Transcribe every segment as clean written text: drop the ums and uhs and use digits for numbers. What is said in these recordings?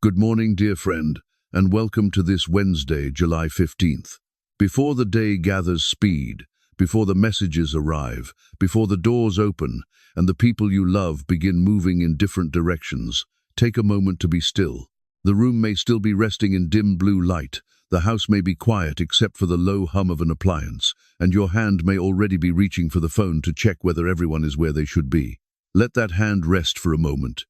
Good morning, dear friend, and welcome to this Wednesday, July 15th. Before the day gathers speed, before the messages arrive, before the doors open, and the people you love begin moving in different directions, take a moment to be still. The room may still be resting in dim blue light, the house may be quiet except for the low hum of an appliance, and your hand may already be reaching for the phone to check whether everyone is where they should be. Let that hand rest for a moment.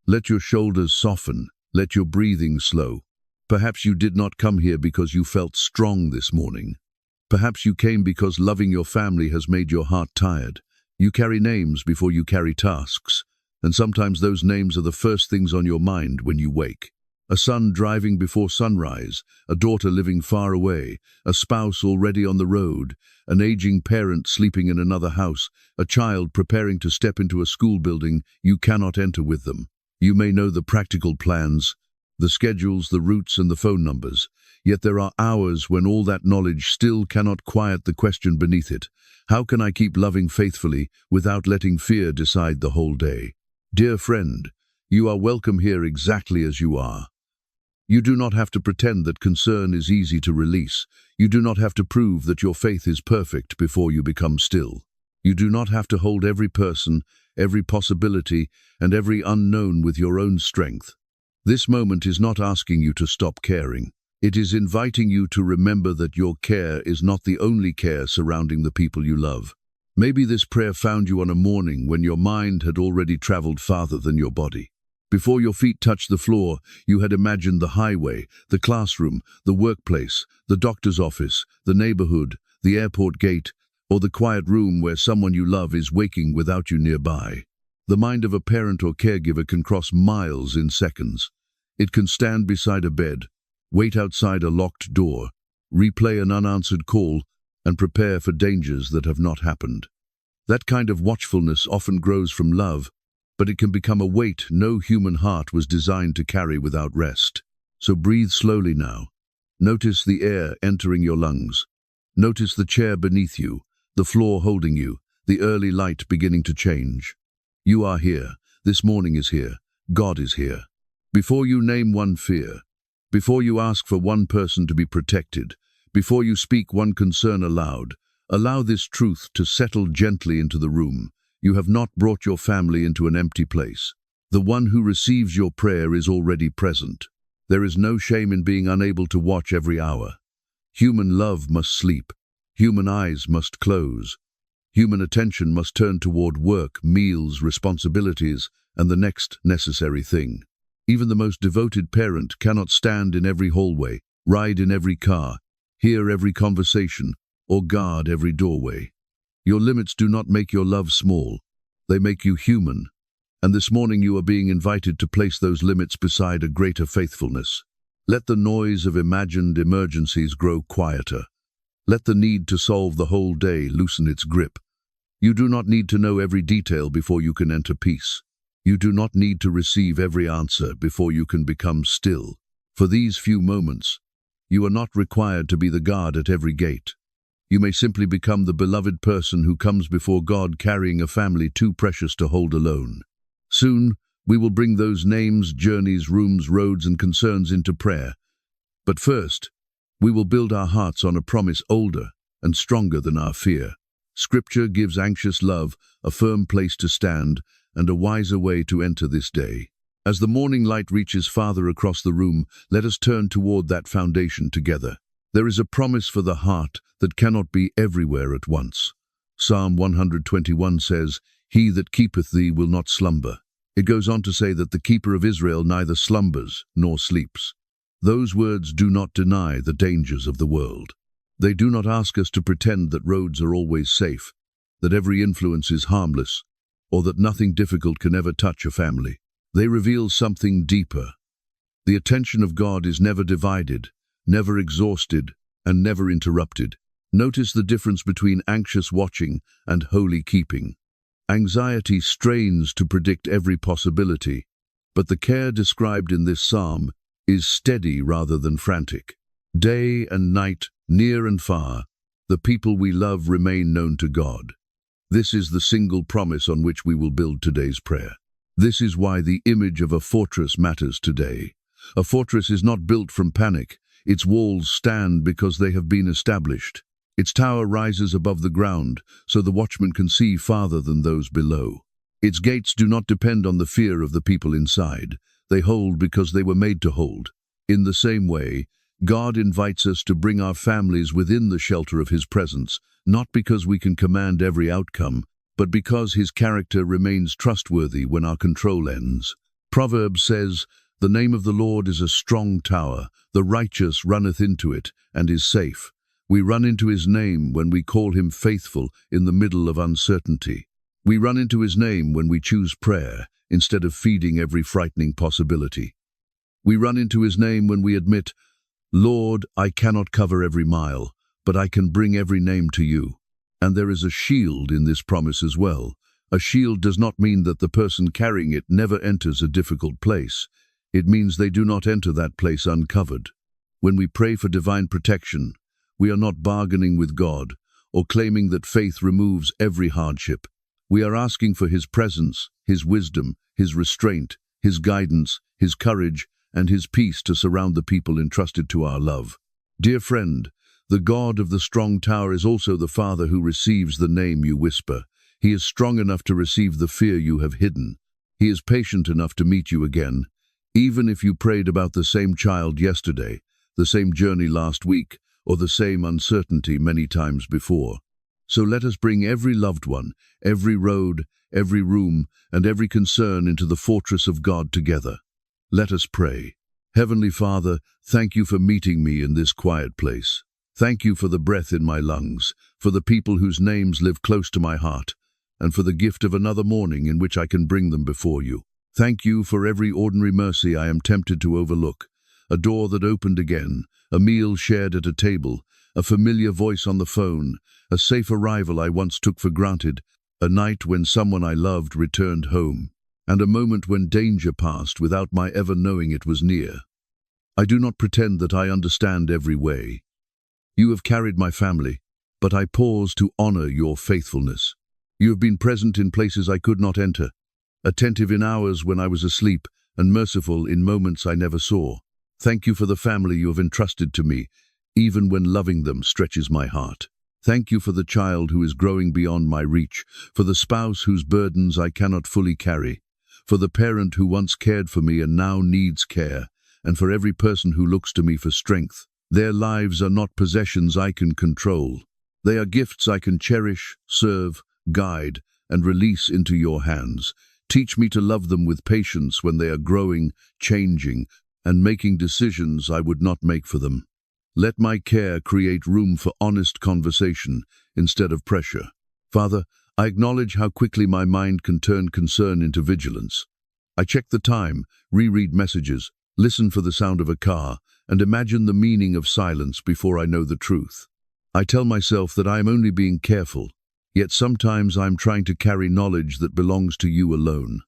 Let your shoulders soften. Let your breathing slow. Perhaps you did not come here because you felt strong this morning. Perhaps you came because loving your family has made your heart tired. You carry names before you carry tasks, and sometimes those names are the first things on your mind when you wake. A son driving before sunrise, a daughter living far away, a spouse already on the road, an aging parent sleeping in another house, a child preparing to step into a school building you cannot enter with them. You may know the practical plans, the schedules, the routes, and the phone numbers, yet there are hours when all that knowledge still cannot quiet the question beneath it. How can I keep loving faithfully without letting fear decide the whole day? Dear friend, you are welcome here exactly as you are. You do not have to pretend that concern is easy to release. You do not have to prove that your faith is perfect before you become still. You do not have to hold every person, every possibility, and every unknown with your own strength. This moment is not asking you to stop caring. It is inviting you to remember that your care is not the only care surrounding the people you love. Maybe this prayer found you on a morning when your mind had already traveled farther than your body. Before your feet touched the floor, you had imagined the highway, the classroom, the workplace, the doctor's office, the neighborhood, the airport gate, or the quiet room where someone you love is waking without you nearby. The mind of a parent or caregiver can cross miles in seconds. It can stand beside a bed, wait outside a locked door, replay an unanswered call, and prepare for dangers that have not happened. That kind of watchfulness often grows from love, but it can become a weight no human heart was designed to carry without rest. So breathe slowly now. Notice the air entering your lungs. Notice the chair beneath you, the floor holding you, the early light beginning to change. You are here. This morning is here. God is here. Before you name one fear, before you ask for one person to be protected, before you speak one concern aloud, allow this truth to settle gently into the room. You have not brought your family into an empty place. The one who receives your prayer is already present. There is no shame in being unable to watch every hour. Human love must sleep. Human eyes must close. Human attention must turn toward work, meals, responsibilities, and the next necessary thing. Even the most devoted parent cannot stand in every hallway, ride in every car, hear every conversation, or guard every doorway. Your limits do not make your love small. They make you human. And this morning you are being invited to place those limits beside a greater faithfulness. Let the noise of imagined emergencies grow quieter. Let the need to solve the whole day loosen its grip. You do not need to know every detail before you can enter peace. You do not need to receive every answer before you can become still. For these few moments, you are not required to be the guard at every gate. You may simply become the beloved person who comes before God carrying a family too precious to hold alone. Soon, we will bring those names, journeys, rooms, roads, and concerns into prayer. But first, we will build our hearts on a promise older and stronger than our fear. Scripture gives anxious love a firm place to stand and a wiser way to enter this day. As the morning light reaches farther across the room, let us turn toward that foundation together. There is a promise for the heart that cannot be everywhere at once. Psalm 121 says, "He that keepeth thee will not slumber." It goes on to say that the keeper of Israel neither slumbers nor sleeps. Those words do not deny the dangers of the world. They do not ask us to pretend that roads are always safe, that every influence is harmless, or that nothing difficult can ever touch a family. They reveal something deeper. The attention of God is never divided, never exhausted, and never interrupted. Notice the difference between anxious watching and holy keeping. Anxiety strains to predict every possibility, but the care described in this psalm is steady rather than frantic. Day and night, near and far, the people we love remain known to God. This is the single promise on which we will build today's prayer. This is why the image of a fortress matters today. A fortress is not built from panic. Its walls stand because they have been established. Its tower rises above the ground, so the watchman can see farther than those below. Its gates do not depend on the fear of the people inside. They hold because they were made to hold. In the same way, God invites us to bring our families within the shelter of His presence, not because we can command every outcome, but because His character remains trustworthy when our control ends. Proverbs says, "The name of the Lord is a strong tower. The righteous runneth into it, and is safe." We run into His name when we call Him faithful in the middle of uncertainty. We run into His name when we choose prayer, instead of feeding every frightening possibility. We run into His name when we admit, "Lord, I cannot cover every mile, but I can bring every name to you." And there is a shield in this promise as well. A shield does not mean that the person carrying it never enters a difficult place. It means they do not enter that place uncovered. When we pray for divine protection, we are not bargaining with God or claiming that faith removes every hardship. We are asking for His presence, His wisdom, His restraint, His guidance, His courage, and His peace to surround the people entrusted to our love. Dear friend, the God of the strong tower is also the Father who receives the name you whisper. He is strong enough to receive the fear you have hidden. He is patient enough to meet you again. Even if you prayed about the same child yesterday, the same journey last week, or the same uncertainty many times before. So let us bring every loved one, every road, every room, and every concern into the fortress of God together. Let us pray. Heavenly Father, thank you for meeting me in this quiet place. Thank you for the breath in my lungs, for the people whose names live close to my heart, and for the gift of another morning in which I can bring them before you. Thank you for every ordinary mercy I am tempted to overlook, a door that opened again, a meal shared at a table, a familiar voice on the phone, a safe arrival I once took for granted, a night when someone I loved returned home, and a moment when danger passed without my ever knowing it was near. I do not pretend that I understand every way. You have carried my family, but I pause to honor your faithfulness. You have been present in places I could not enter, attentive in hours when I was asleep, and merciful in moments I never saw. Thank you for the family you have entrusted to me, even when loving them stretches my heart. Thank you for the child who is growing beyond my reach, for the spouse whose burdens I cannot fully carry, for the parent who once cared for me and now needs care, and for every person who looks to me for strength. Their lives are not possessions I can control. They are gifts I can cherish, serve, guide, and release into your hands. Teach me to love them with patience when they are growing, changing, and making decisions I would not make for them. Let my care create room for honest conversation instead of pressure. Father, I acknowledge how quickly my mind can turn concern into vigilance. I check the time, reread messages, listen for the sound of a car, and imagine the meaning of silence before I know the truth. I tell myself that I am only being careful, yet sometimes I am trying to carry knowledge that belongs to you alone.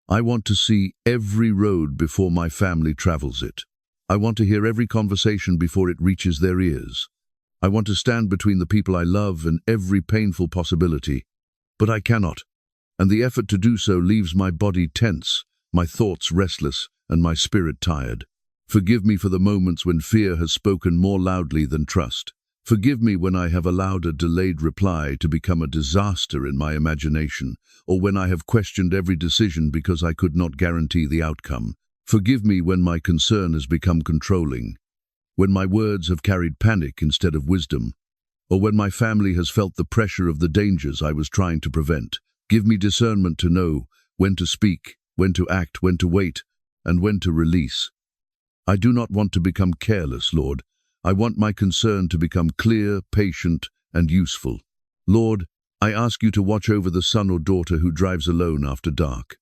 I want to see every road before my family travels it. I want to hear every conversation before it reaches their ears. I want to stand between the people I love and every painful possibility, but I cannot, and the effort to do so leaves my body tense, my thoughts restless, and my spirit tired. Forgive me for the moments when fear has spoken more loudly than trust. Forgive me when I have allowed a delayed reply to become a disaster in my imagination, or when I have questioned every decision because I could not guarantee the outcome. Forgive me when my concern has become controlling, when my words have carried panic instead of wisdom, or when my family has felt the pressure of the dangers I was trying to prevent. Give me discernment to know when to speak, when to act, when to wait, and when to release. I do not want to become careless, Lord. I want my concern to become clear, patient, and useful. Lord, I ask you to watch over the son or daughter who drives alone after dark.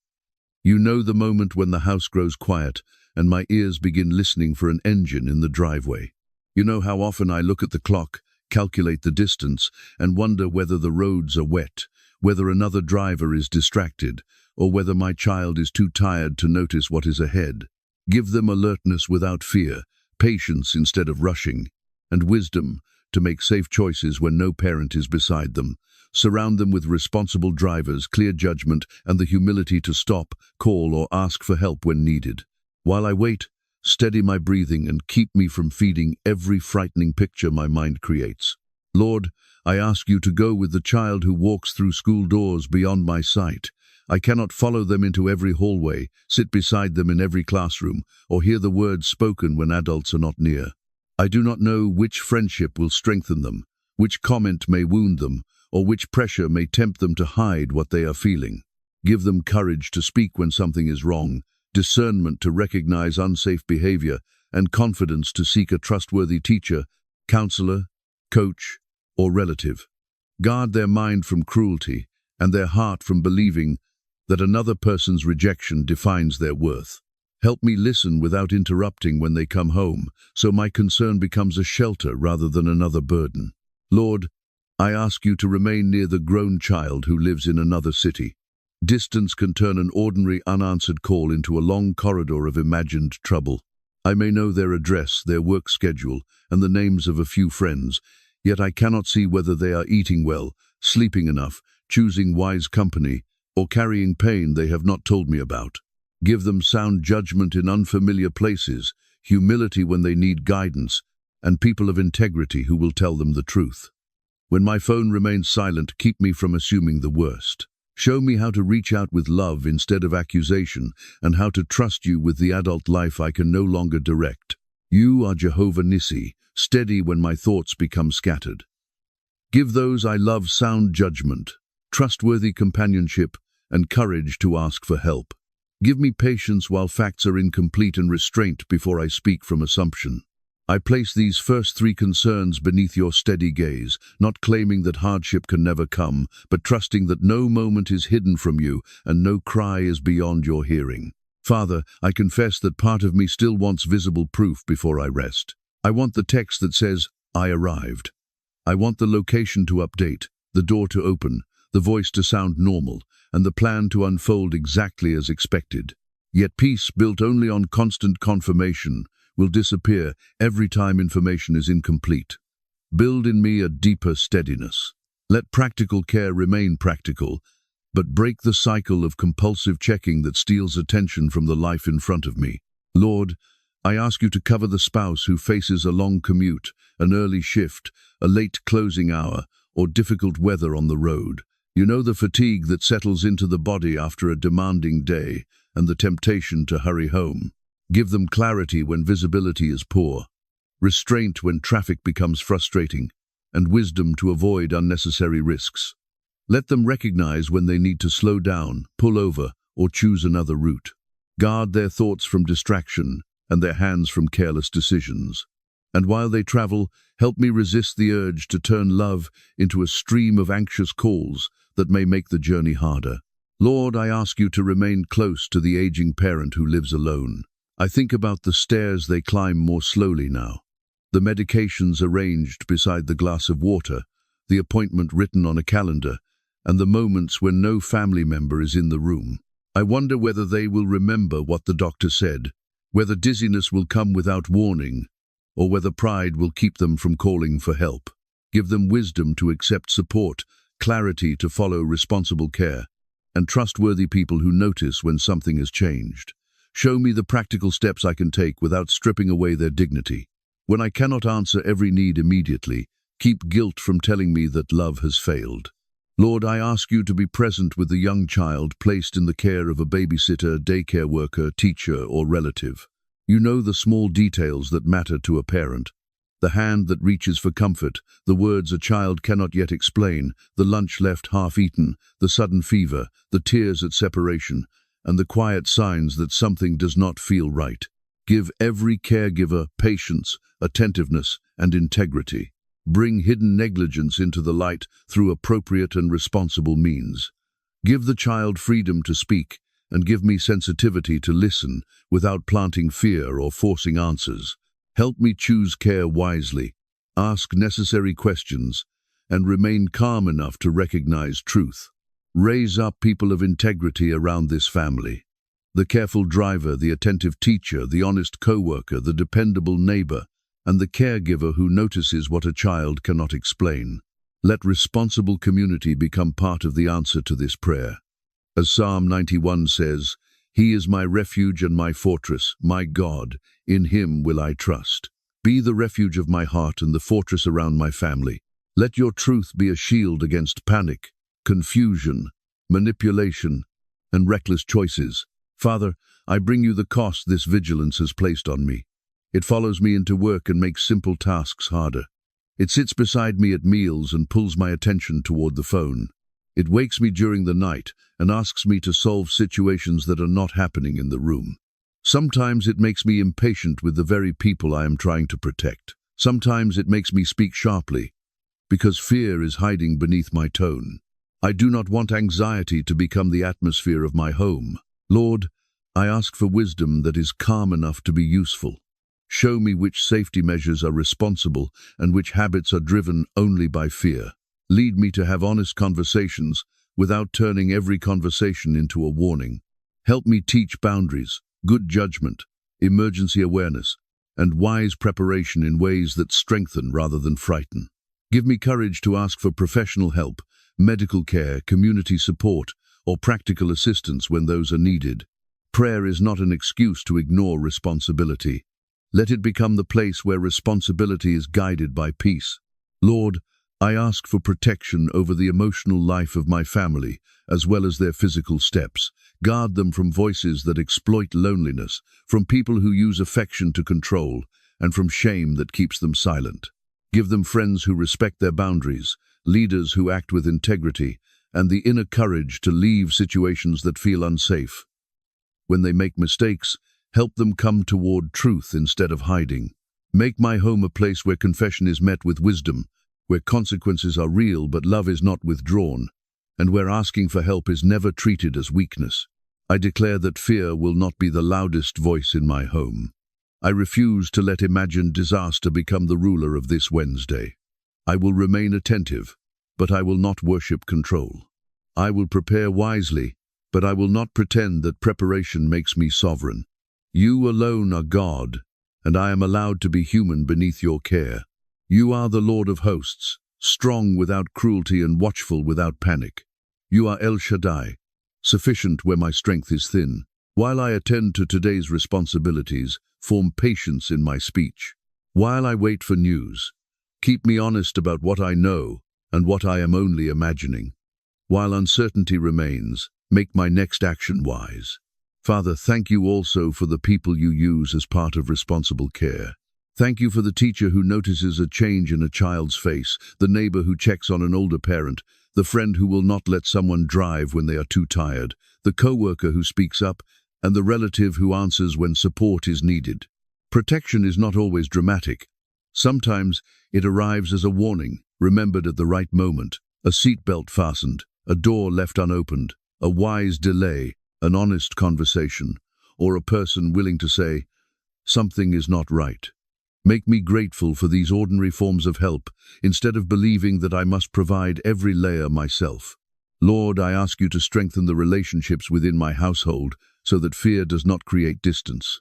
You know the moment when the house grows quiet and my ears begin listening for an engine in the driveway. You know how often I look at the clock, calculate the distance, and wonder whether the roads are wet, whether another driver is distracted, or whether my child is too tired to notice what is ahead. Give them alertness without fear, patience instead of rushing, and wisdom to make safe choices when no parent is beside them. Surround them with responsible drivers, clear judgment, and the humility to stop, call, or ask for help when needed. While I wait, Steady my breathing and keep me from feeding every frightening picture my mind creates. Lord, I ask you to go with the child who walks through school doors beyond my sight. I cannot follow them into every hallway, sit beside them in every classroom, or hear the words spoken when adults are not near. I do not know which friendship will strengthen them, which comment may wound them, or which pressure may tempt them to hide what they are feeling. Give them courage to speak when something is wrong, discernment to recognize unsafe behavior, and confidence to seek a trustworthy teacher, counselor, coach, or relative. Guard their mind from cruelty and their heart from believing that another person's rejection defines their worth. Help me listen without interrupting when they come home, so my concern becomes a shelter rather than another burden. Lord, I ask you to remain near the grown child who lives in another city. Distance can turn an ordinary unanswered call into a long corridor of imagined trouble. I may know their address, their work schedule, and the names of a few friends, yet I cannot see whether they are eating well, sleeping enough, choosing wise company, or carrying pain they have not told me about. Give them sound judgment in unfamiliar places, humility when they need guidance, and people of integrity who will tell them the truth. When my phone remains silent, keep me from assuming the worst. Show me how to reach out with love instead of accusation, and how to trust you with the adult life I can no longer direct. You are Jehovah Nissi, steady when my thoughts become scattered. Give those I love sound judgment, trustworthy companionship, and courage to ask for help. Give me patience while facts are incomplete and restraint before I speak from assumption. I place these first three concerns beneath your steady gaze, not claiming that hardship can never come, but trusting that no moment is hidden from you and no cry is beyond your hearing. Father, I confess that part of me still wants visible proof before I rest. I want the text that says, I arrived. I want the location to update, the door to open, the voice to sound normal, and the plan to unfold exactly as expected. Yet peace built only on constant confirmation will disappear every time information is incomplete. Build in me a deeper steadiness. Let practical care remain practical, but break the cycle of compulsive checking that steals attention from the life in front of me. Lord, I ask you to cover the spouse who faces a long commute, an early shift, a late closing hour, or difficult weather on the road. You know the fatigue that settles into the body after a demanding day and the temptation to hurry home. Give them clarity when visibility is poor, restraint when traffic becomes frustrating, and wisdom to avoid unnecessary risks. Let them recognize when they need to slow down, pull over, or choose another route. Guard their thoughts from distraction and their hands from careless decisions. And while they travel, help me resist the urge to turn love into a stream of anxious calls that may make the journey harder. Lord, I ask you to remain close to the aging parent who lives alone. I think about the stairs they climb more slowly now, the medications arranged beside the glass of water, the appointment written on a calendar, and the moments when no family member is in the room. I wonder whether they will remember what the doctor said, whether dizziness will come without warning, or whether pride will keep them from calling for help. Give them wisdom to accept support, clarity to follow responsible care, and trustworthy people who notice when something has changed. Show me the practical steps I can take without stripping away their dignity. When I cannot answer every need immediately, keep guilt from telling me that love has failed. Lord, I ask you to be present with the young child placed in the care of a babysitter, daycare worker, teacher, or relative. You know the small details that matter to a parent. The hand that reaches for comfort, the words a child cannot yet explain, the lunch left half-eaten, the sudden fever, the tears at separation, and the quiet signs that something does not feel right. Give every caregiver patience, attentiveness, and integrity. Bring hidden negligence into the light through appropriate and responsible means. Give the child freedom to speak, and give me sensitivity to listen without planting fear or forcing answers. Help me choose care wisely, ask necessary questions, and remain calm enough to recognize truth. Raise up people of integrity around this family. The careful driver, the attentive teacher, the honest co-worker, the dependable neighbor, and the caregiver who notices what a child cannot explain. Let responsible community become part of the answer to this prayer. As Psalm 91 says, He is my refuge and my fortress, my God, in him will I trust. Be the refuge of my heart and the fortress around my family. Let your truth be a shield against panic, confusion, manipulation, and reckless choices. Father, I bring you the cost this vigilance has placed on me. It follows me into work and makes simple tasks harder. It sits beside me at meals and pulls my attention toward the phone. It wakes me during the night and asks me to solve situations that are not happening in the room. Sometimes it makes me impatient with the very people I am trying to protect. Sometimes it makes me speak sharply, because fear is hiding beneath my tone. I do not want anxiety to become the atmosphere of my home. Lord, I ask for wisdom that is calm enough to be useful. Show me which safety measures are responsible and which habits are driven only by fear. Lead me to have honest conversations without turning every conversation into a warning. Help me teach boundaries, good judgment, emergency awareness, and wise preparation in ways that strengthen rather than frighten. Give me courage to ask for professional help, medical care, community support, or practical assistance when those are needed. Prayer is not an excuse to ignore responsibility. Let it become the place where responsibility is guided by peace. Lord, I ask for protection over the emotional life of my family, as well as their physical steps. Guard them from voices that exploit loneliness, from people who use affection to control, and from shame that keeps them silent. Give them friends who respect their boundaries, leaders who act with integrity, and the inner courage to leave situations that feel unsafe. When they make mistakes, help them come toward truth instead of hiding. Make my home a place where confession is met with wisdom, where consequences are real but love is not withdrawn, and where asking for help is never treated as weakness. I declare that fear will not be the loudest voice in my home. I refuse to let imagined disaster become the ruler of this Wednesday. I will remain attentive, but I will not worship control. I will prepare wisely, but I will not pretend that preparation makes me sovereign. You alone are God, and I am allowed to be human beneath your care. You are the Lord of hosts, strong without cruelty and watchful without panic. You are El Shaddai, sufficient where my strength is thin. While I attend to today's responsibilities, form patience in my speech. While I wait for news, keep me honest about what I know and what I am only imagining. While uncertainty remains, make my next action wise. Father, thank you also for the people you use as part of responsible care. Thank you for the teacher who notices a change in a child's face, the neighbor who checks on an older parent, the friend who will not let someone drive when they are too tired, the co-worker who speaks up, and the relative who answers when support is needed. Protection is not always dramatic. Sometimes it arrives as a warning, remembered at the right moment, a seatbelt fastened, a door left unopened, a wise delay, an honest conversation, or a person willing to say, "Something is not right." Make me grateful for these ordinary forms of help, instead of believing that I must provide every layer myself. Lord, I ask you to strengthen the relationships within my household so that fear does not create distance.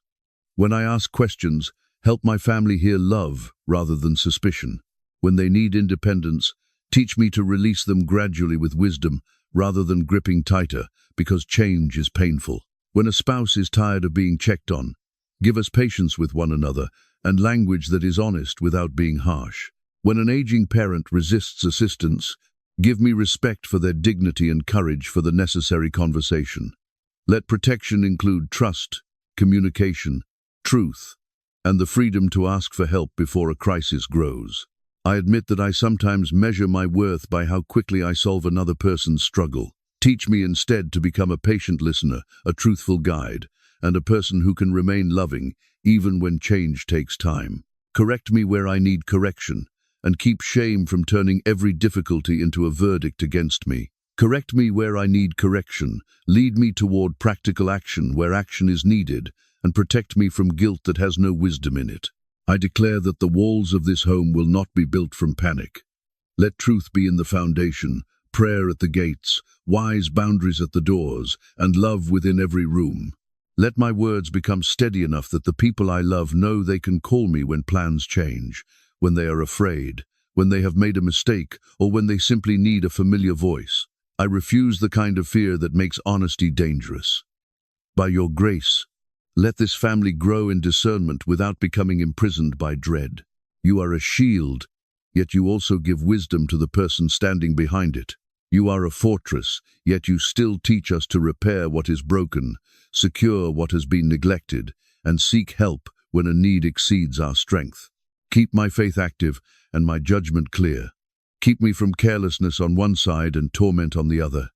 When I ask questions, help my family hear love rather than suspicion. When they need independence, teach me to release them gradually with wisdom rather than gripping tighter, because change is painful. When a spouse is tired of being checked on, give us patience with one another and language that is honest without being harsh. When an aging parent resists assistance, give me respect for their dignity and courage for the necessary conversation. Let protection include trust, communication, truth, and the freedom to ask for help before a crisis grows. I admit that I sometimes measure my worth by how quickly I solve another person's struggle. Teach me instead to become a patient listener, a truthful guide, and a person who can remain loving even when change takes time. Correct me where I need correction, and keep shame from turning every difficulty into a verdict against me. Correct me where I need correction, lead me toward practical action where action is needed, and protect me from guilt that has no wisdom in it. I declare that the walls of this home will not be built from panic. Let truth be in the foundation, prayer at the gates, wise boundaries at the doors, and love within every room. Let my words become steady enough that the people I love know they can call me when plans change, when they are afraid, when they have made a mistake, or when they simply need a familiar voice. I refuse the kind of fear that makes honesty dangerous. By your grace, let this family grow in discernment without becoming imprisoned by dread. You are a shield, yet you also give wisdom to the person standing behind it. You are a fortress, yet you still teach us to repair what is broken, secure what has been neglected, and seek help when a need exceeds our strength. Keep my faith active and my judgment clear. Keep me from carelessness on one side and torment on the other.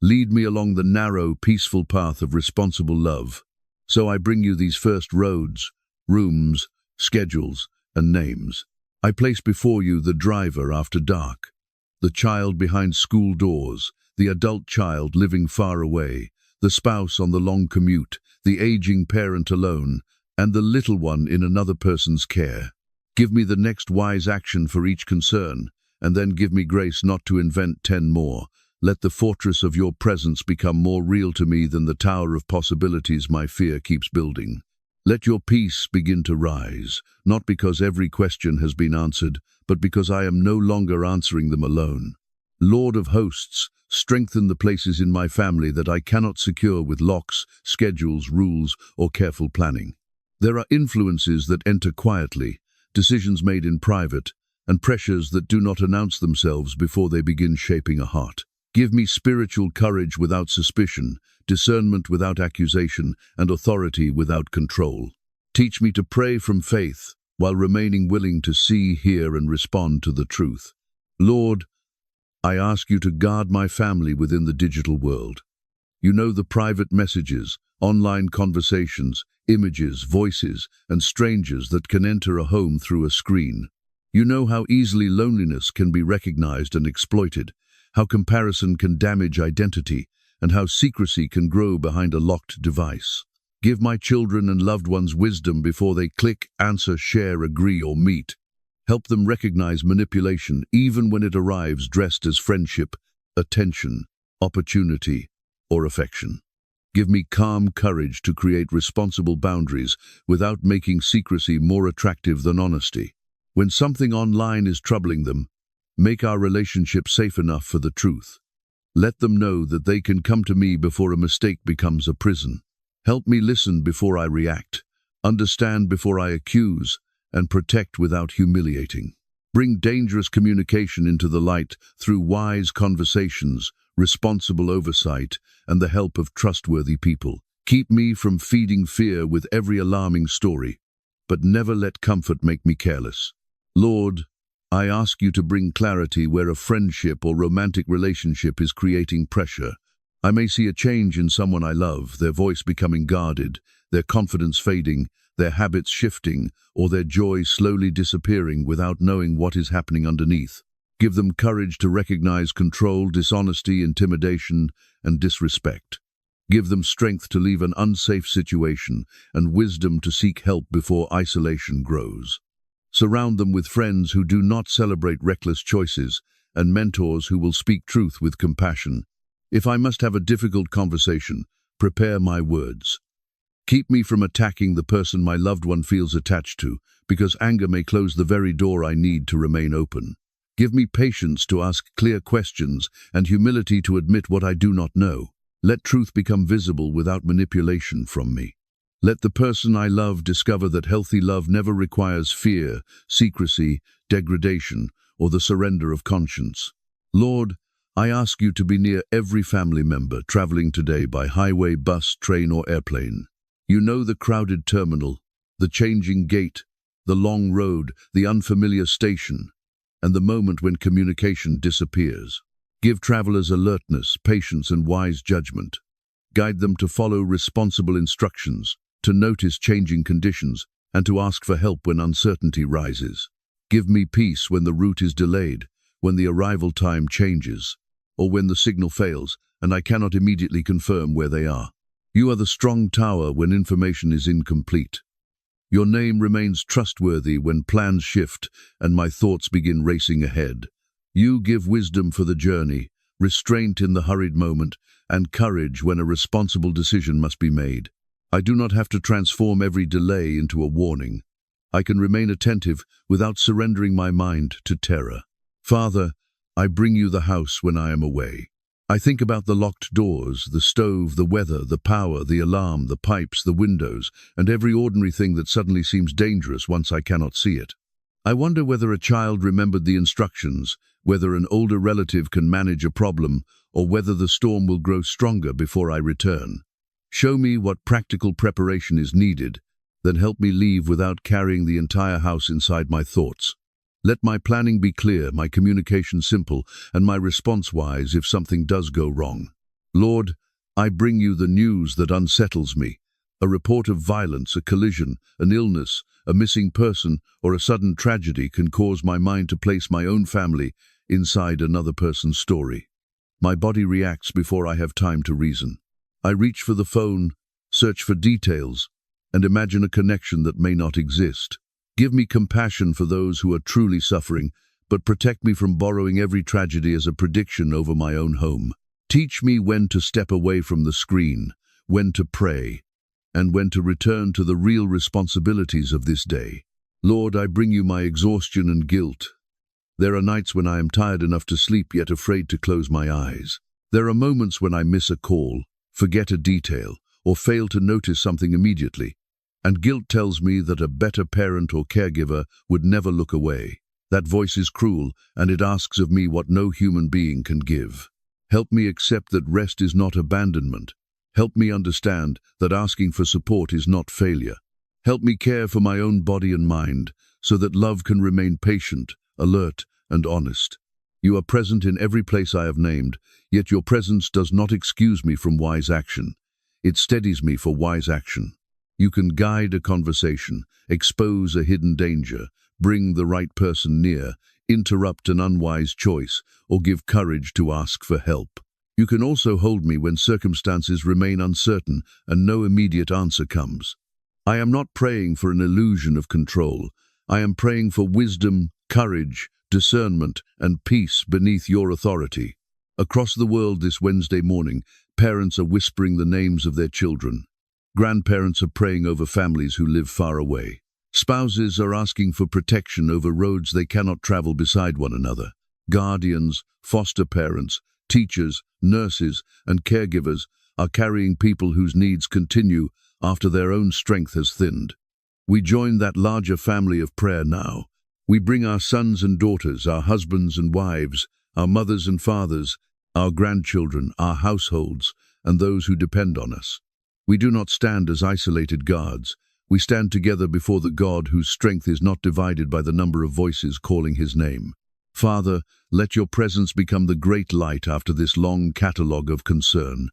Lead me along the narrow, peaceful path of responsible love. So I bring you these first roads, rooms, schedules, and names. I place before you the driver after dark, the child behind school doors, the adult child living far away, the spouse on the long commute, the aging parent alone, and the little one in another person's care. Give me the next wise action for each concern, and then give me grace not to invent 10 more. Let the fortress of your presence become more real to me than the tower of possibilities my fear keeps building. Let your peace begin to rise, not because every question has been answered, but because I am no longer answering them alone. Lord of hosts, strengthen the places in my family that I cannot secure with locks, schedules, rules, or careful planning. There are influences that enter quietly, decisions made in private, and pressures that do not announce themselves before they begin shaping a heart. Give me spiritual courage without suspicion, discernment without accusation, and authority without control. Teach me to pray from faith, while remaining willing to see, hear, and respond to the truth. Lord, I ask you to guard my family within the digital world. You know the private messages, online conversations, images, voices, and strangers that can enter a home through a screen. You know how easily loneliness can be recognized and exploited, how comparison can damage identity, and how secrecy can grow behind a locked device. Give my children and loved ones wisdom before they click, answer, share, agree, or meet. Help them recognize manipulation even when it arrives dressed as friendship, attention, opportunity, or affection. Give me calm courage to create responsible boundaries without making secrecy more attractive than honesty. When something online is troubling them, make our relationship safe enough for the truth. Let them know that they can come to me before a mistake becomes a prison. Help me listen before I react, understand before I accuse, and protect without humiliating. Bring dangerous communication into the light through wise conversations, responsible oversight, and the help of trustworthy people. Keep me from feeding fear with every alarming story, but never let comfort make me careless. Lord, I ask you to bring clarity where a friendship or romantic relationship is creating pressure. I may see a change in someone I love, their voice becoming guarded, their confidence fading, their habits shifting, or their joy slowly disappearing without knowing what is happening underneath. Give them courage to recognize control, dishonesty, intimidation, and disrespect. Give them strength to leave an unsafe situation and wisdom to seek help before isolation grows. Surround them with friends who do not celebrate reckless choices and mentors who will speak truth with compassion. If I must have a difficult conversation, prepare my words. Keep me from attacking the person my loved one feels attached to, because anger may close the very door I need to remain open. Give me patience to ask clear questions and humility to admit what I do not know. Let truth become visible without manipulation from me. Let the person I love discover that healthy love never requires fear, secrecy, degradation, or the surrender of conscience. Lord, I ask you to be near every family member traveling today by highway, bus, train, or airplane. You know the crowded terminal, the changing gate, the long road, the unfamiliar station, and the moment when communication disappears. Give travelers alertness, patience, and wise judgment. Guide them to follow responsible instructions, to notice changing conditions, and to ask for help when uncertainty rises. Give me peace when the route is delayed, when the arrival time changes, or when the signal fails and I cannot immediately confirm where they are. You are the strong tower when information is incomplete. Your name remains trustworthy when plans shift and my thoughts begin racing ahead. You give wisdom for the journey, restraint in the hurried moment, and courage when a responsible decision must be made. I do not have to transform every delay into a warning. I can remain attentive without surrendering my mind to terror. Father, I bring you the house when I am away. I think about the locked doors, the stove, the weather, the power, the alarm, the pipes, the windows, and every ordinary thing that suddenly seems dangerous once I cannot see it. I wonder whether a child remembered the instructions, whether an older relative can manage a problem, or whether the storm will grow stronger before I return. Show me what practical preparation is needed, then help me leave without carrying the entire house inside my thoughts. Let my planning be clear, my communication simple, and my response wise if something does go wrong. Lord, I bring you the news that unsettles me. A report of violence, a collision, an illness, a missing person, or a sudden tragedy can cause my mind to place my own family inside another person's story. My body reacts before I have time to reason. I reach for the phone, search for details, and imagine a connection that may not exist. Give me compassion for those who are truly suffering, but protect me from borrowing every tragedy as a prediction over my own home. Teach me when to step away from the screen, when to pray, and when to return to the real responsibilities of this day. Lord, I bring you my exhaustion and guilt. There are nights when I am tired enough to sleep yet afraid to close my eyes. There are moments when I miss a call, forget a detail, or fail to notice something immediately. And guilt tells me that a better parent or caregiver would never look away. That voice is cruel, and it asks of me what no human being can give. Help me accept that rest is not abandonment. Help me understand that asking for support is not failure. Help me care for my own body and mind, so that love can remain patient, alert, and honest. You are present in every place I have named, yet your presence does not excuse me from wise action. It steadies me for wise action. You can guide a conversation, expose a hidden danger, bring the right person near, interrupt an unwise choice, or give courage to ask for help. You can also hold me when circumstances remain uncertain and no immediate answer comes. I am not praying for an illusion of control. I am praying for wisdom, courage, discernment, and peace beneath your authority. Across the world this Wednesday morning, parents are whispering the names of their children. Grandparents are praying over families who live far away. Spouses are asking for protection over roads they cannot travel beside one another. Guardians, foster parents, teachers, nurses, and caregivers are carrying people whose needs continue after their own strength has thinned. We join that larger family of prayer now. We bring our sons and daughters, our husbands and wives, our mothers and fathers, our grandchildren, our households, and those who depend on us. We do not stand as isolated guards. We stand together before the God whose strength is not divided by the number of voices calling his name. Father, let your presence become the great light after this long catalogue of concern.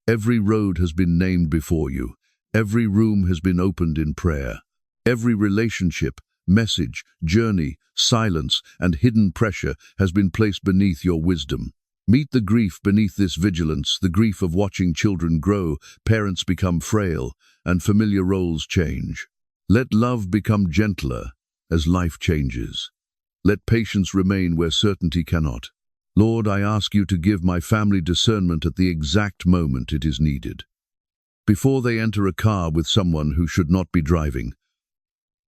Every road has been named before you. Every room has been opened in prayer. Every relationship, message, journey, silence, and hidden pressure has been placed beneath your wisdom. Meet the grief beneath this vigilance, the grief of watching children grow, parents become frail, and familiar roles change. Let love become gentler as life changes. Let patience remain where certainty cannot. Lord, I ask you to give my family discernment at the exact moment it is needed. Before they enter a car with someone who should not be driving,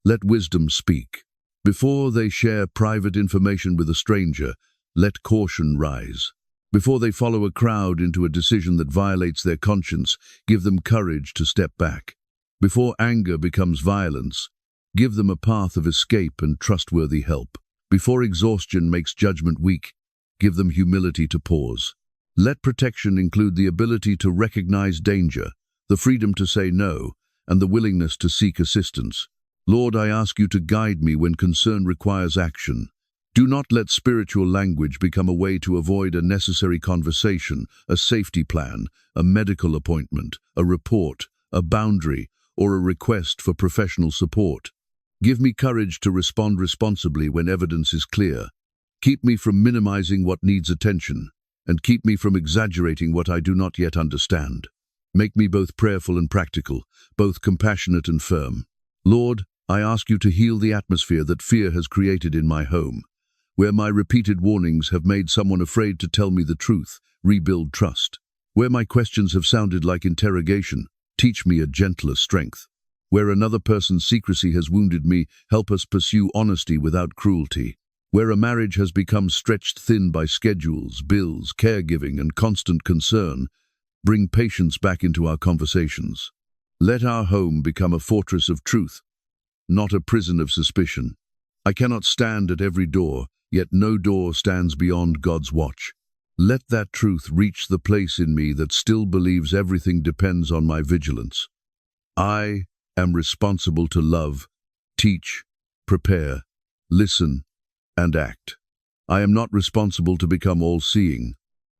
let wisdom speak. Before they share private information with a stranger, let caution rise. Before they follow a crowd into a decision that violates their conscience, give them courage to step back. Before anger becomes violence, give them a path of escape and trustworthy help. Before exhaustion makes judgment weak, give them humility to pause. Let protection include the ability to recognize danger, the freedom to say no, and the willingness to seek assistance. Lord, I ask you to guide me when concern requires action. Do not let spiritual language become a way to avoid a necessary conversation, a safety plan, a medical appointment, a report, a boundary, or a request for professional support. Give me courage to respond responsibly when evidence is clear. Keep me from minimizing what needs attention, and keep me from exaggerating what I do not yet understand. Make me both prayerful and practical, both compassionate and firm. Lord, I ask you to heal the atmosphere that fear has created in my home. Where my repeated warnings have made someone afraid to tell me the truth, rebuild trust. Where my questions have sounded like interrogation, teach me a gentler strength. Where another person's secrecy has wounded me, help us pursue honesty without cruelty. Where a marriage has become stretched thin by schedules, bills, caregiving, and constant concern, bring patience back into our conversations. Let our home become a fortress of truth, not a prison of suspicion. I cannot stand at every door, yet no door stands beyond God's watch. Let that truth reach the place in me that still believes everything depends on my vigilance. I am responsible to love, teach, prepare, listen, and act. I am not responsible to become all-seeing.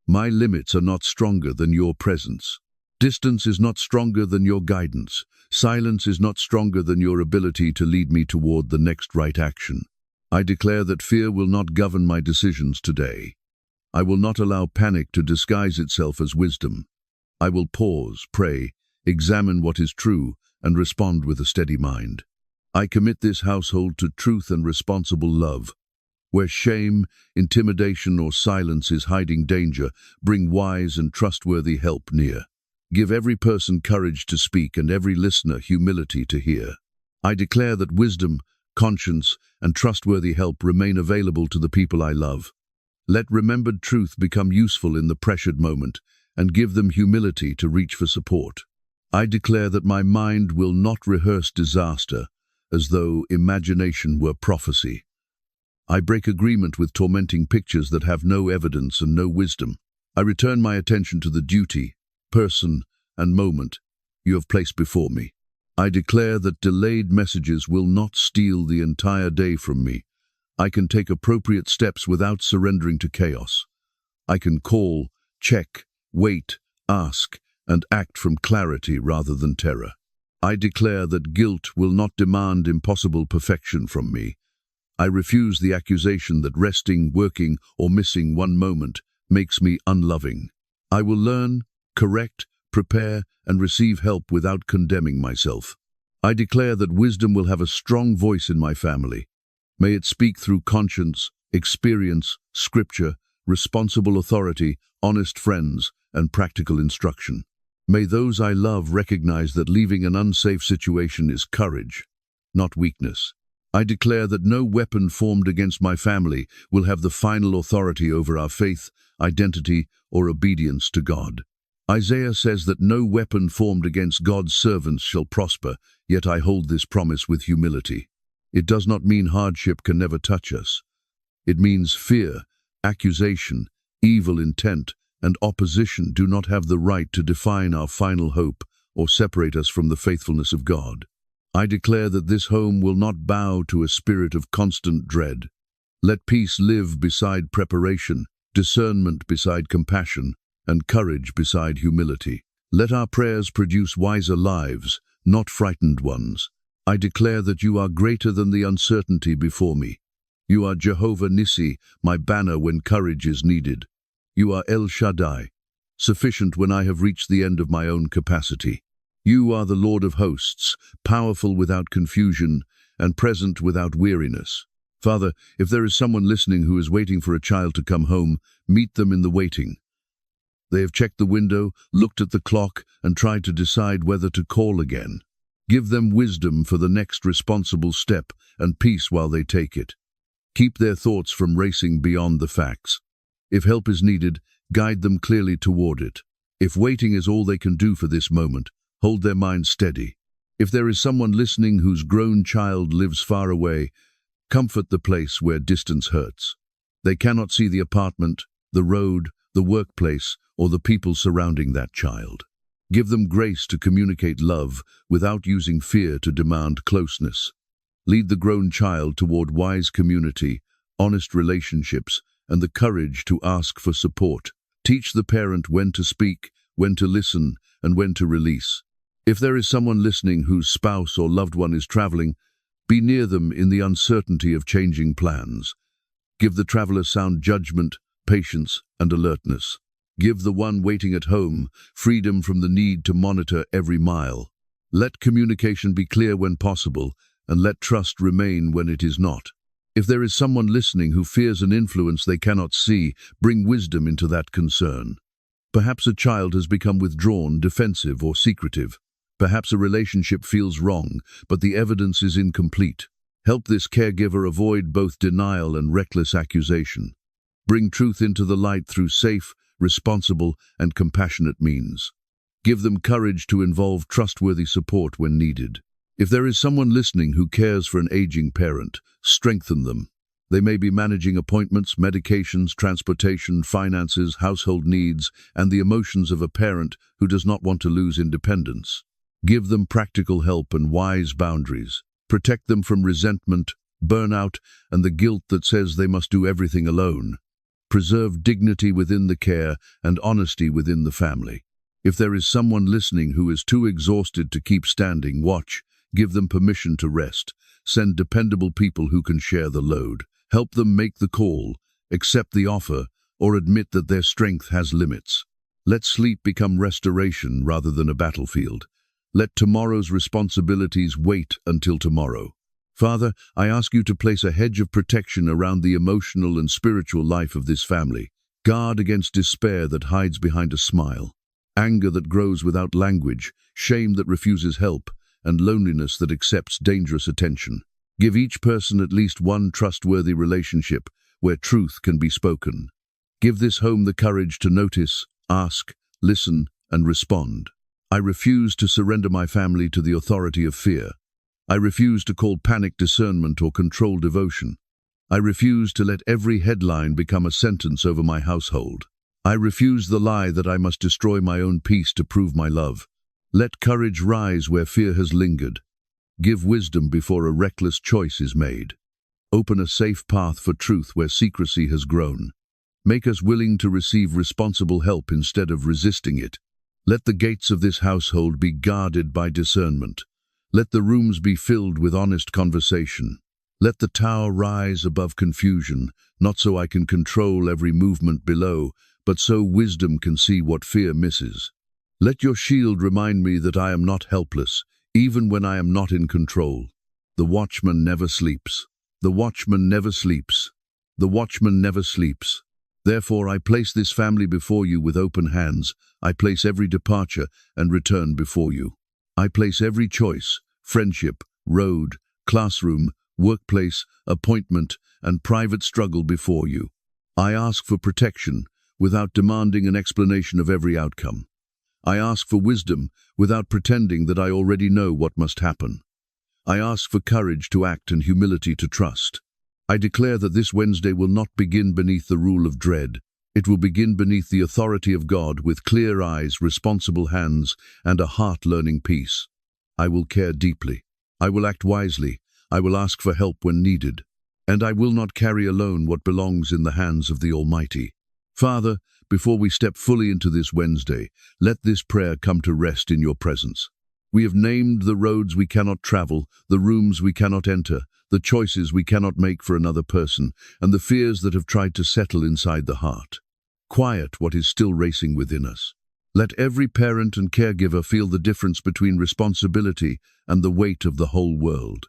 My limits are not stronger than your presence. Distance is not stronger than your guidance. Silence is not stronger than your ability to lead me toward the next right action. I declare that fear will not govern my decisions today. I will not allow panic to disguise itself as wisdom. I will pause, pray, examine what is true, and respond with a steady mind. I commit this household to truth and responsible love. Where shame, intimidation, or silence is hiding danger, bring wise and trustworthy help near. Give every person courage to speak and every listener humility to hear. I declare that wisdom, conscience, and trustworthy help remain available to the people I love. Let remembered truth become useful in the pressured moment and give them humility to reach for support. I declare that my mind will not rehearse disaster as though imagination were prophecy. I break agreement with tormenting pictures that have no evidence and no wisdom. I return my attention to the duty, person, and moment you have placed before me. I declare that delayed messages will not steal the entire day from me. I can take appropriate steps without surrendering to chaos. I can call, check, wait, ask, and act from clarity rather than terror. I declare that guilt will not demand impossible perfection from me. I refuse the accusation that resting, working, or missing one moment makes me unloving. I will learn, correct, prepare, and receive help without condemning myself. I declare that wisdom will have a strong voice in my family. May it speak through conscience, experience, scripture, responsible authority, honest friends, and practical instruction. May those I love recognize that leaving an unsafe situation is courage, not weakness. I declare that no weapon formed against my family will have the final authority over our faith, identity, or obedience to God. Isaiah says that no weapon formed against God's servants shall prosper, yet I hold this promise with humility. It does not mean hardship can never touch us. It means fear, accusation, evil intent, and opposition do not have the right to define our final hope or separate us from the faithfulness of God. I declare that this home will not bow to a spirit of constant dread. Let peace live beside preparation, discernment beside compassion, and courage beside humility. Let our prayers produce wiser lives, not frightened ones. I declare that you are greater than the uncertainty before me. You are Jehovah Nissi, my banner when courage is needed. You are El Shaddai, sufficient when I have reached the end of my own capacity. You are the Lord of hosts, powerful without confusion and present without weariness. Father, if there is someone listening who is waiting for a child to come home, meet them in the waiting. They have checked the window, looked at the clock, and tried to decide whether to call again. Give them wisdom for the next responsible step and peace while they take it. Keep their thoughts from racing beyond the facts. If help is needed, guide them clearly toward it. If waiting is all they can do for this moment, hold their minds steady. If there is someone listening whose grown child lives far away, comfort the place where distance hurts. They cannot see the apartment, the road, the workplace, or the people surrounding that child. Give them grace to communicate love without using fear to demand closeness. Lead the grown child toward wise community, honest relationships, and the courage to ask for support. Teach the parent when to speak, when to listen, and when to release. If there is someone listening whose spouse or loved one is traveling, be near them in the uncertainty of changing plans. Give the traveler sound judgment, patience, and alertness. Give the one waiting at home freedom from the need to monitor every mile. Let communication be clear when possible, and let trust remain when it is not. If there is someone listening who fears an influence they cannot see, bring wisdom into that concern. Perhaps a child has become withdrawn, defensive, or secretive. Perhaps a relationship feels wrong, but the evidence is incomplete. Help this caregiver avoid both denial and reckless accusation. Bring truth into the light through safe, responsible, and compassionate means. Give them courage to involve trustworthy support when needed. If there is someone listening who cares for an aging parent, strengthen them. They may be managing appointments, medications, transportation, finances, household needs, and the emotions of a parent who does not want to lose independence. Give them practical help and wise boundaries. Protect them from resentment, burnout, and the guilt that says they must do everything alone. Preserve dignity within the care and honesty within the family. If there is someone listening who is too exhausted to keep standing, watch. Give them permission to rest. Send dependable people who can share the load. Help them make the call, accept the offer, or admit that their strength has limits. Let sleep become restoration rather than a battlefield. Let tomorrow's responsibilities wait until tomorrow. Father, I ask you to place a hedge of protection around the emotional and spiritual life of this family. Guard against despair that hides behind a smile, anger that grows without language, shame that refuses help, and loneliness that accepts dangerous attention. Give each person at least one trustworthy relationship where truth can be spoken. Give this home the courage to notice, ask, listen, and respond. I refuse to surrender my family to the authority of fear. I refuse to call panic discernment or control devotion. I refuse to let every headline become a sentence over my household. I refuse the lie that I must destroy my own peace to prove my love. Let courage rise where fear has lingered. Give wisdom before a reckless choice is made. Open a safe path for truth where secrecy has grown. Make us willing to receive responsible help instead of resisting it. Let the gates of this household be guarded by discernment. Let the rooms be filled with honest conversation. Let the tower rise above confusion, not so I can control every movement below, but so wisdom can see what fear misses. Let your shield remind me that I am not helpless, even when I am not in control. The watchman never sleeps. The watchman never sleeps. The watchman never sleeps. Therefore I place this family before you with open hands. I place every departure and return before you. I place every choice, friendship, road, classroom, workplace, appointment, and private struggle before you. I ask for protection without demanding an explanation of every outcome. I ask for wisdom without pretending that I already know what must happen. I ask for courage to act and humility to trust. I declare that this Wednesday will not begin beneath the rule of dread. It will begin beneath the authority of God with clear eyes, responsible hands, and a heart learning peace. I will care deeply. I will act wisely. I will ask for help when needed. And I will not carry alone what belongs in the hands of the Almighty. Father, before we step fully into this Wednesday, let this prayer come to rest in your presence. We have named the roads we cannot travel, the rooms we cannot enter, the choices we cannot make for another person, and the fears that have tried to settle inside the heart. Quiet what is still racing within us. Let every parent and caregiver feel the difference between responsibility and the weight of the whole world.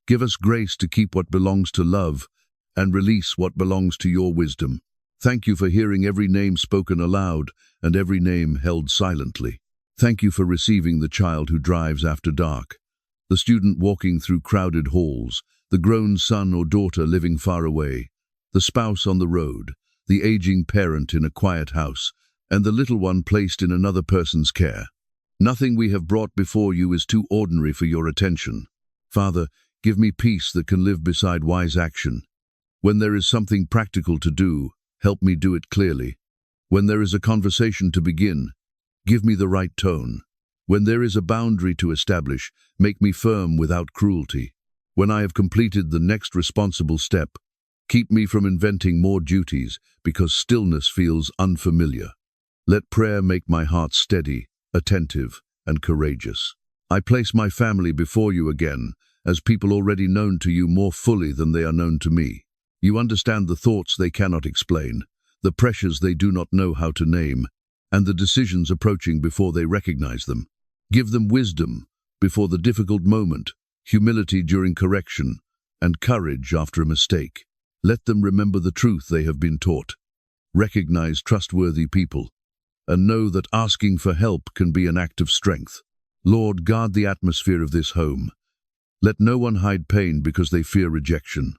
Give us grace to keep what belongs to love and release what belongs to your wisdom. Thank you for hearing every name spoken aloud and every name held silently. Thank you for receiving the child who drives after dark, the student walking through crowded halls, the grown son or daughter living far away, the spouse on the road, the aging parent in a quiet house, and the little one placed in another person's care. Nothing we have brought before you is too ordinary for your attention. Father, give me peace that can live beside wise action. When there is something practical to do, help me do it clearly. When there is a conversation to begin, give me the right tone. When there is a boundary to establish, make me firm without cruelty. When I have completed the next responsible step, keep me from inventing more duties because stillness feels unfamiliar. Let prayer make my heart steady, attentive, and courageous. I place my family before you again, as people already known to you more fully than they are known to me. You understand the thoughts they cannot explain, the pressures they do not know how to name, and the decisions approaching before they recognize them. Give them wisdom before the difficult moment, humility during correction, and courage after a mistake. Let them remember the truth they have been taught. Recognize trustworthy people, and know that asking for help can be an act of strength. Lord, guard the atmosphere of this home. Let no one hide pain because they fear rejection.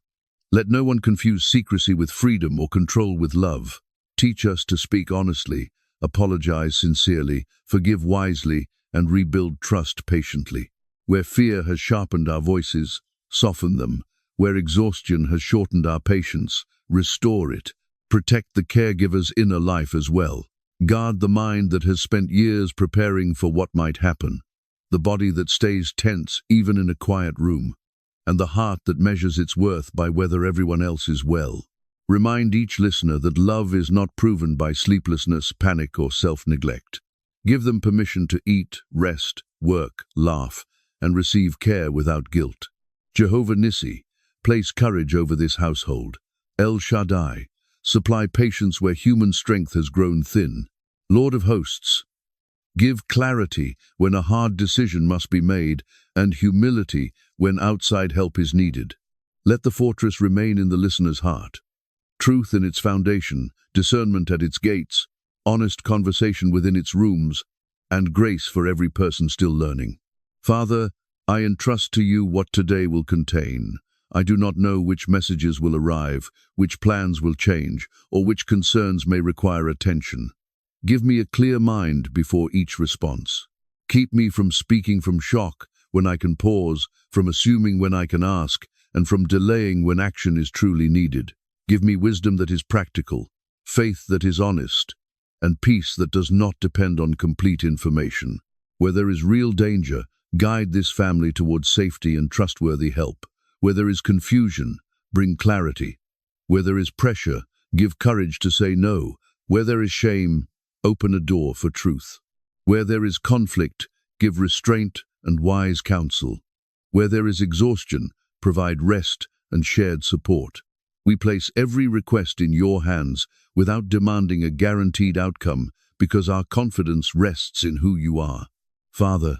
Let no one confuse secrecy with freedom or control with love. Teach us to speak honestly, apologize sincerely, forgive wisely, and rebuild trust patiently. Where fear has sharpened our voices, soften them. Where exhaustion has shortened our patience, restore it. Protect the caregiver's inner life as well. Guard the mind that has spent years preparing for what might happen, the body that stays tense even in a quiet room, and the heart that measures its worth by whether everyone else is well. Remind each listener that love is not proven by sleeplessness, panic, or self-neglect. Give them permission to eat, rest, work, laugh, and receive care without guilt. Jehovah Nissi, place courage over this household. El Shaddai, supply patience where human strength has grown thin. Lord of hosts, give clarity when a hard decision must be made and humility when outside help is needed. Let the fortress remain in the listener's heart. Truth in its foundation, discernment at its gates, honest conversation within its rooms, and grace for every person still learning. Father, I entrust to you what today will contain. I do not know which messages will arrive, which plans will change, or which concerns may require attention. Give me a clear mind before each response. Keep me from speaking from shock when I can pause, from assuming when I can ask, and from delaying when action is truly needed. Give me wisdom that is practical, faith that is honest, and peace that does not depend on complete information. Where there is real danger, guide this family towards safety and trustworthy help. Where there is confusion, bring clarity. Where there is pressure, give courage to say no. Where there is shame, open a door for truth. Where there is conflict, give restraint and wise counsel. Where there is exhaustion, provide rest and shared support. We place every request in your hands without demanding a guaranteed outcome because our confidence rests in who you are. Father,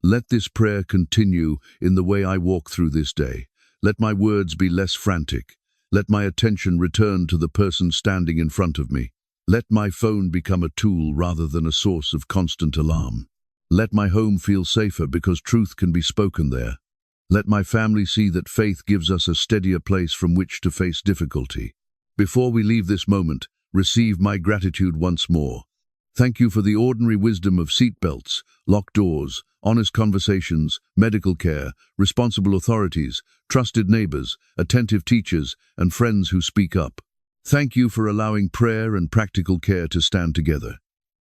let this prayer continue in the way I walk through this day. Let my words be less frantic. Let my attention return to the person standing in front of me. Let my phone become a tool rather than a source of constant alarm. Let my home feel safer because truth can be spoken there. Let my family see that faith gives us a steadier place from which to face difficulty. Before we leave this moment, receive my gratitude once more. Thank you for the ordinary wisdom of seatbelts, locked doors, honest conversations, medical care, responsible authorities, trusted neighbors, attentive teachers, and friends who speak up. Thank you for allowing prayer and practical care to stand together.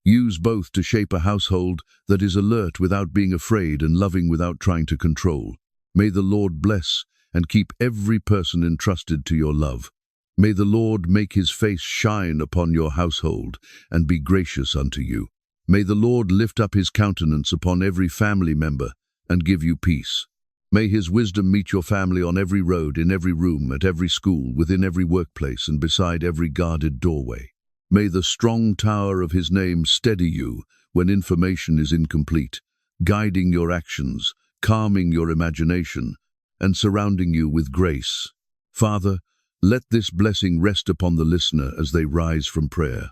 Use both to shape a household that is alert without being afraid and loving without trying to control. May the Lord bless and keep every person entrusted to your love. May the Lord make his face shine upon your household and be gracious unto you. May the Lord lift up his countenance upon every family member and give you peace. May his wisdom meet your family on every road, in every room, at every school, within every workplace, and beside every guarded doorway. May the strong tower of his name steady you when information is incomplete, guiding your actions, calming your imagination, and surrounding you with grace. Father, let this blessing rest upon the listener as they rise from prayer.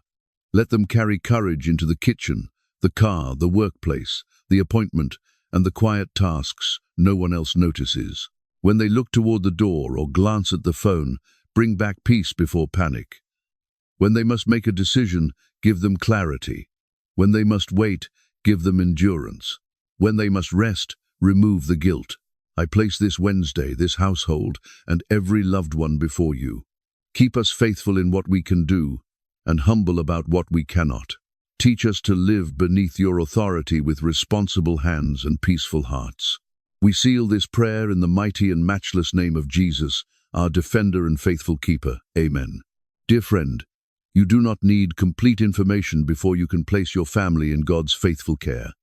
Let them carry courage into the kitchen, the car, the workplace, the appointment, and the quiet tasks no one else notices. When they look toward the door or glance at the phone, bring back peace before panic. When they must make a decision, give them clarity. When they must wait, give them endurance. When they must rest, remove the guilt. I place this Wednesday, this household, and every loved one before you. Keep us faithful in what we can do, and humble about what we cannot. Teach us to live beneath your authority with responsible hands and peaceful hearts. We seal this prayer in the mighty and matchless name of Jesus, our defender and faithful keeper. Amen. Dear friend, you do not need complete information before you can place your family in God's faithful care.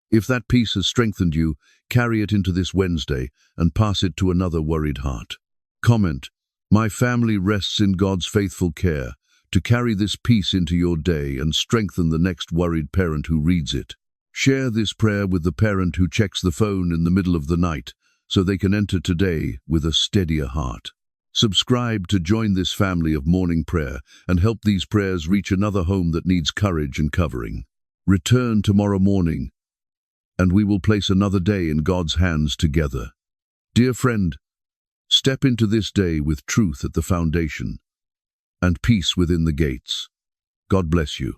If that peace has strengthened you, carry it into this Wednesday and pass it to another worried heart. Comment, my family rests in God's faithful care, to carry this peace into your day and strengthen the next worried parent who reads it. Share this prayer with the parent who checks the phone in the middle of the night, so they can enter today with a steadier heart. Subscribe to join this family of morning prayer and help these prayers reach another home that needs courage and covering. Return tomorrow morning, and we will place another day in God's hands together. Dear friend, step into this day with truth at the foundation and peace within the gates. God bless you.